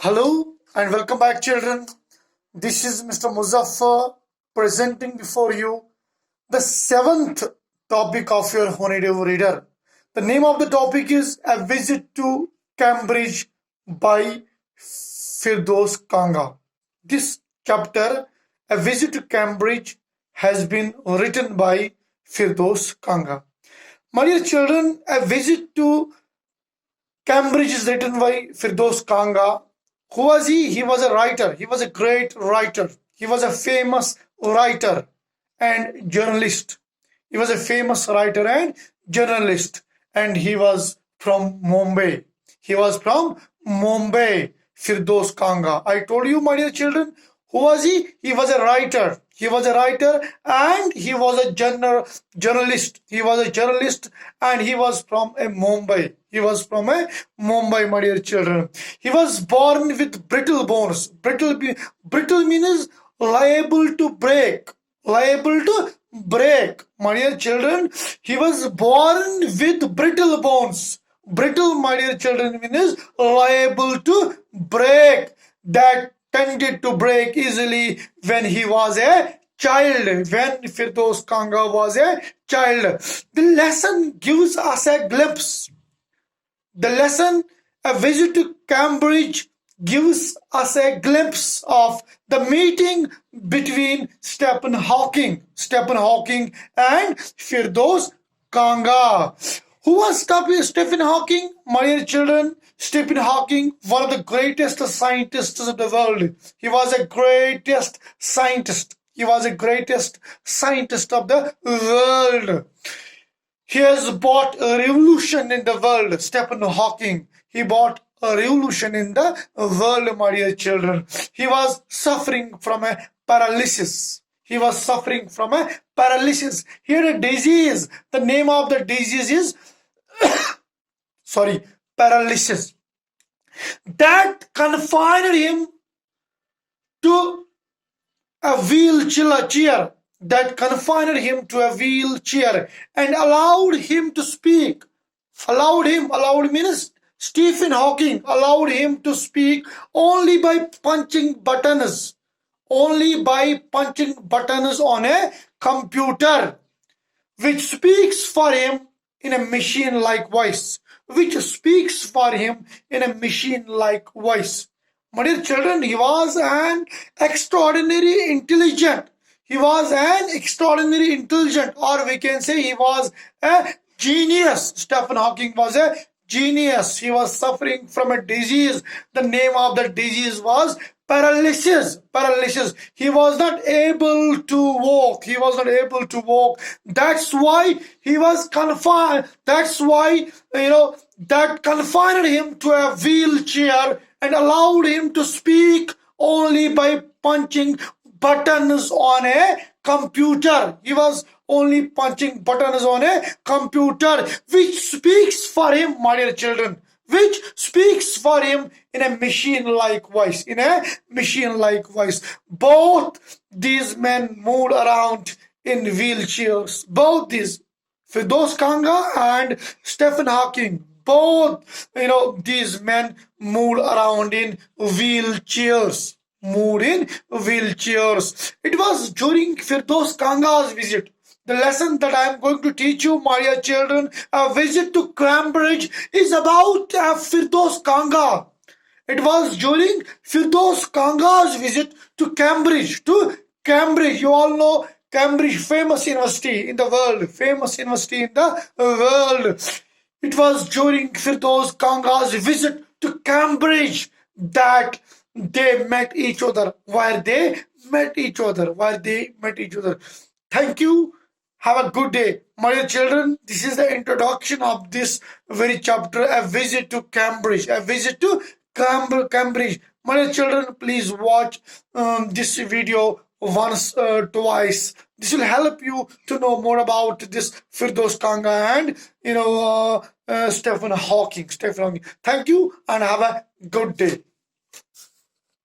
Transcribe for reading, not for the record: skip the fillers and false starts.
Hello and welcome back, children. This is Mr. Muzaffar presenting before you the seventh topic of your Honeydew Reader. The name of the topic is A Visit to Cambridge by Firdaus Kanga. This chapter, A Visit to Cambridge, has been written by Firdaus Kanga. My dear children, A Visit to Cambridge is written by Firdaus Kanga. Who was he? He was a writer. He was a great writer. He was a famous writer and journalist. He was a famous writer and journalist. And he was from Mumbai. He was from Mumbai, Firdaus Kanga. I told you, my dear children, who was he? He was a writer. He was a writer and he was a journalist. He was a journalist and he was from a Mumbai. He was from a Mumbai, my dear children. He was born with brittle bones. Brittle means liable to break. Liable to break. My dear children, he was born with brittle bones. Brittle, my dear children, means liable to break. That tended to break easily when he was a child, when Firdaus Kanga was a child. The lesson gives us a glimpse. The lesson, A Visit to Cambridge, gives us a glimpse of the meeting between Stephen Hawking and Firdaus Kanga. Who was Stephen Hawking? My dear children, Stephen Hawking, one of the greatest scientists of the world. He was a greatest scientist. He was the greatest scientist of the world. He has brought a revolution in the world, Stephen Hawking. He brought a revolution in the world, my dear children. He was suffering from a paralysis. He was suffering from a paralysis. He had a disease. The name of the disease is paralysis. That confined him to a wheelchair. That confined him to a wheelchair and allowed him to speak. Allowed means Stephen Hawking allowed him to speak only by punching buttons. Only by punching buttons on a computer, which speaks for him in a machine-like voice. Which speaks for him in a machine-like voice. My dear children, he was an extraordinary intelligent. He was an extraordinary intelligent, or we can say he was a genius. Stephen Hawking was a genius. He was suffering from a disease. The name of the disease was paralysis. He was not able to walk. That's why he was confined. That's why, that confined him to a wheelchair and allowed him to speak only by punching buttons on a computer. He was only punching buttons on a computer, which speaks for him, my dear children. Which speaks for him in a machine-like voice. Both these men moved around in wheelchairs. Both these, Firdaus Kanga and Stephen Hawking, both, these men moved around in wheelchairs. It was during Firdaus Kanga's visit. The lesson that I am going to teach you, my dear children, A Visit to Cambridge, is about Firdaus Kanga. It was during Firdaus Kanga's visit to Cambridge. You all know Cambridge, famous university in the world. It was during Firdaus Kanga's visit to Cambridge that they met each other. Thank you. Have a good day. My dear children, this is the introduction of this very chapter, A Visit to Cambridge. Cambridge. My dear children, please watch this video once, twice. This will help you to know more about this Firdaus Kanga and Stephen Hawking. Thank you and have a good day.